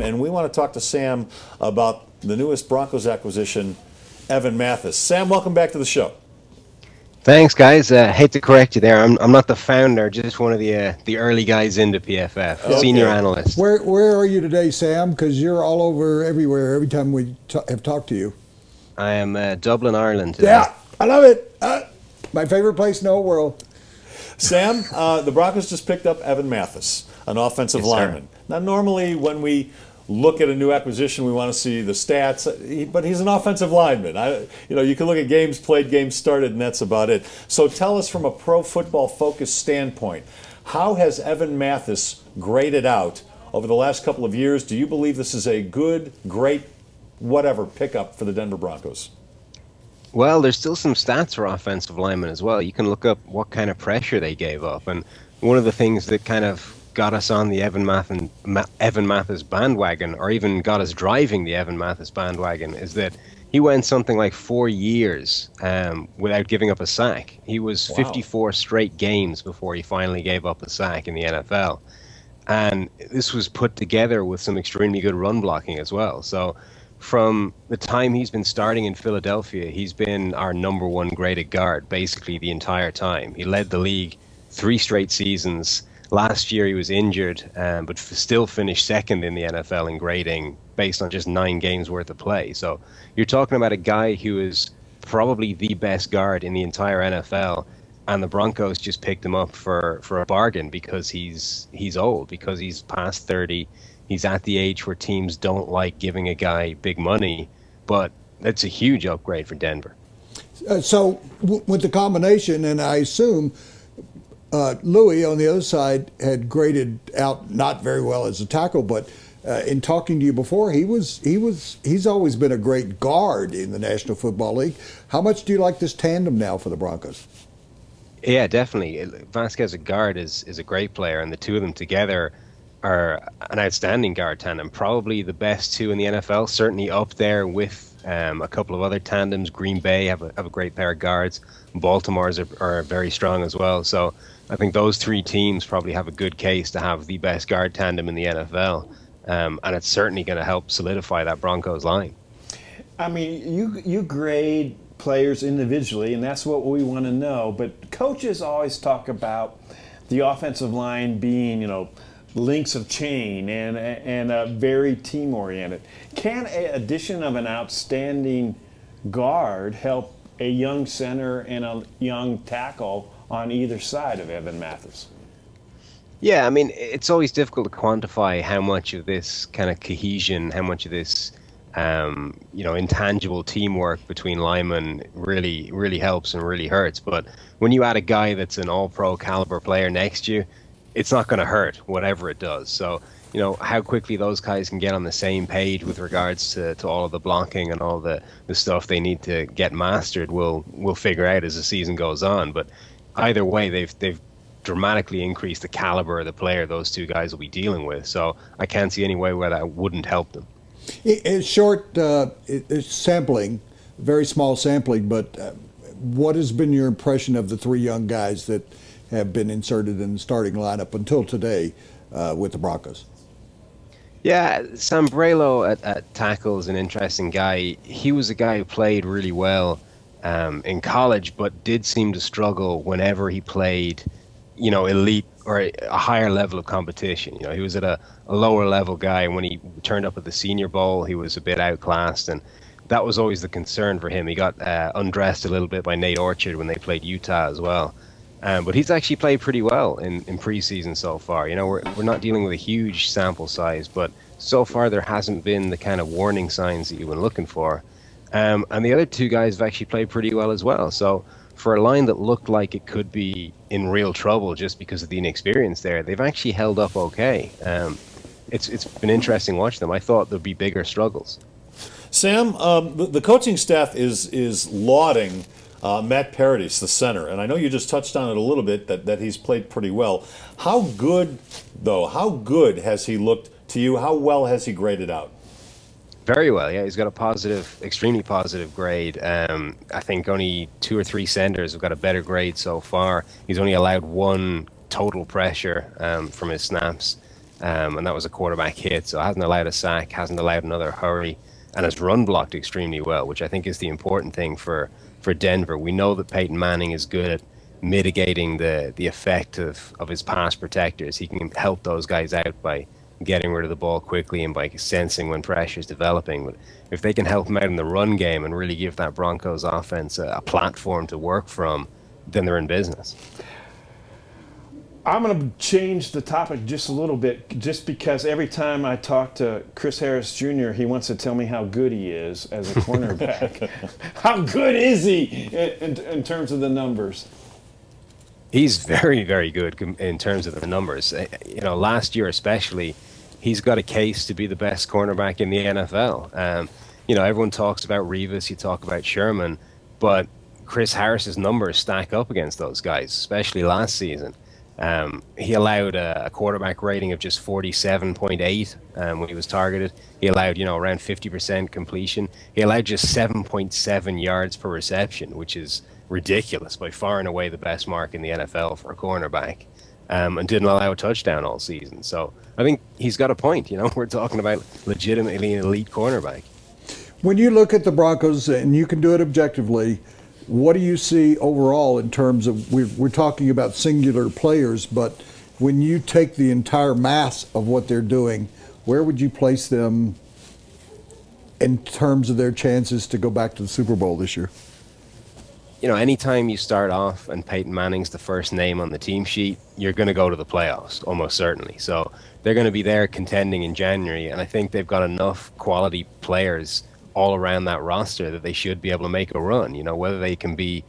and we want to talk to Sam about the newest Broncos acquisition, Evan Mathis. Sam, welcome back to the show. Thanks, guys. Hate to correct you there. I'm not the founder, just one of the early guys into PFF, senior analyst. Where are you today, Sam? Because you're all over everywhere every time we have talked to you. I am Dublin, Ireland today. Yeah, I love it. My favorite place in the whole world. Sam, the Broncos just picked up Evan Mathis, an offensive lineman. Now, normally when we look at a new acquisition, we want to see the stats, but he's an offensive lineman. You can look at games played, games started, and that's about it. So tell us from a pro football focused standpoint, how has Evan Mathis graded out over the last couple of years? Do you believe this is a good, great, whatever pickup for the Denver Broncos? Well, there's still some stats for offensive linemen as well. You can look up what kind of pressure they gave up, and one of the things that kind of got us on the Evan Mathis bandwagon, or even got us driving the Evan Mathis bandwagon, is that he went something like 4 years without giving up a sack. He was 54 straight games before he finally gave up a sack in the NFL. And this was put together with some extremely good run blocking as well. So from the time he's been starting in Philadelphia, he's been our #1 graded guard basically the entire time. He led the league 3 straight seasons. Last year he was injured, but still finished second in the NFL in grading based on just 9 games worth of play. So you're talking about a guy who is probably the best guard in the entire NFL, and the Broncos just picked him up for a bargain because he's old, because he's past 30. He's at the age where teams don't like giving a guy big money, but that's a huge upgrade for Denver. So with the combination, and I assume Louis on the other side had graded out not very well as a tackle, but in talking to you before, he's always been a great guard in the National Football League. How much do you like this tandem now for the Broncos? Yeah, definitely. Vasquez at guard is a great player, and the two of them together are an outstanding guard tandem. Probably the best two in the NFL, certainly up there with a couple of other tandems. Green Bay have a great pair of guards. Baltimore's are very strong as well. So I think those 3 teams probably have a good case to have the best guard tandem in the NFL. And it's certainly going to help solidify that Broncos line. I mean, you grade players individually, and that's what we want to know. But coaches always talk about the offensive line being, links of chain and very team-oriented. Can an addition of an outstanding guard help a young center and a young tackle on either side of Evan Mathis? Yeah, I mean, it's always difficult to quantify how much of this kind of cohesion, how much of this, intangible teamwork between linemen really helps and really hurts. But when you add a guy that's an all-pro caliber player next to you, it's not going to hurt, whatever it does. So, how quickly those guys can get on the same page with regards to all of the blocking and all the stuff they need to get mastered, we'll figure out as the season goes on. But either way, they've dramatically increased the caliber of the player those two guys will be dealing with. So I can't see any way where that wouldn't help them. It's short it's sampling, very small sampling, but what has been your impression of the 3 young guys that have been inserted in the starting lineup until today with the Broncos? Yeah, Sambrelo at tackle is an interesting guy. He was a guy who played really well in college, but did seem to struggle whenever he played, elite or a higher level of competition. He was at a lower level guy, and when he turned up at the Senior Bowl, he was a bit outclassed, and that was always the concern for him. He got undressed a little bit by Nate Orchard when they played Utah as well. But he's actually played pretty well in preseason so far. We're not dealing with a huge sample size, but so far there hasn't been the kind of warning signs that you've been looking for. And the other 2 guys have actually played pretty well as well. So for a line that looked like it could be in real trouble just because of the inexperience there, they've actually held up okay. It's been interesting watching them. I thought there'd be bigger struggles. Sam, the coaching staff is lauding Matt Paradis, the center, and I know you just touched on it a little bit, that he's played pretty well. How good has he looked to you? How well has he graded out? Very well, yeah. He's got a extremely positive grade. I think only 2 or 3 centers have got a better grade so far. He's only allowed 1 total pressure from his snaps. and that was a quarterback hit. So hasn't allowed a sack, hasn't allowed another hurry, and has run blocked extremely well, which I think is the important thing for Denver. We know that Peyton Manning is good at mitigating the effect of his pass protectors. He can help those guys out by getting rid of the ball quickly and by sensing when pressure is developing. But if they can help him out in the run game and really give that Broncos offense a platform to work from, then they're in business. I'm going to change the topic just a little bit, just because every time I talk to Chris Harris Jr., he wants to tell me how good he is as a cornerback. How good is he in terms of the numbers? He's very, very good in terms of the numbers. You know, last year especially, he's got a case to be the best cornerback in the NFL. You know, everyone talks about Revis, you talk about Sherman, but Chris Harris's numbers stack up against those guys, especially last season. He allowed a quarterback rating of just 47.8 when he was targeted. He allowed, you know, around 50% completion. He allowed just 7.7 yards per reception, which is ridiculous, by far and away the best mark in the NFL for a cornerback, and didn't allow a touchdown all season. So I think he's got a point. You know, we're talking about legitimately an elite cornerback. When you look at the Broncos, and you can do it objectively, what do you see overall in terms of, we're talking about singular players, but when you take the entire mass of what they're doing, where would you place them in terms of their chances to go back to the Super Bowl this year? You know, anytime you start off and Peyton Manning's the first name on the team sheet, you're going to go to the playoffs, almost certainly. So they're going to be there contending in January, and I think they've got enough quality players all around that roster that they should be able to make a run. You know, whether they can be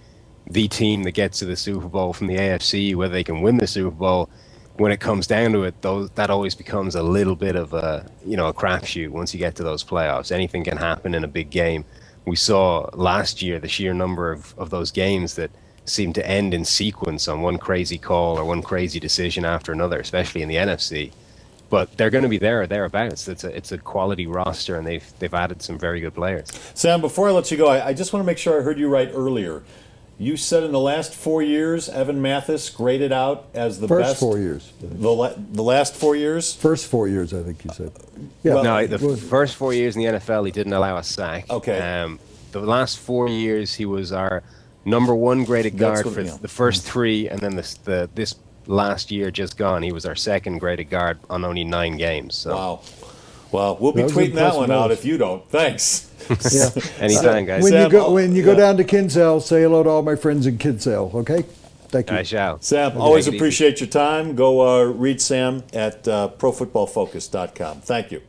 the team that gets to the Super Bowl from the AFC, whether they can win the Super Bowl, when it comes down to it, that always becomes a little bit of a, you know, a crapshoot once you get to those playoffs. Anything can happen in a big game. We saw last year the sheer number of those games that seemed to end in sequence on one crazy call or one crazy decision after another, especially in the NFC. But they're going to be there or thereabouts. It's a quality roster, and they've added some very good players. Sam, before I let you go, I just want to make sure I heard you right earlier. You said in the last 4 years, Evan Mathis graded out as the best. First 4 years. The last 4 years? First 4 years, I think you said. Yeah. Well, no, the first 4 years in the NFL, he didn't allow a sack. Okay. The last 4 years, he was our #1 graded guard for the first 3, and then this last year just gone, he was our 2nd graded guard on only 9 games. So. Wow. Well, we'll be tweeting that one out if you don't. Thanks. Yeah. Anytime, guys. When you go down to Kinsale, say hello to all my friends in Kinsale, okay? Thank you. I shall. Sam, always appreciate your time. Go read Sam at profootballfocus.com. Thank you.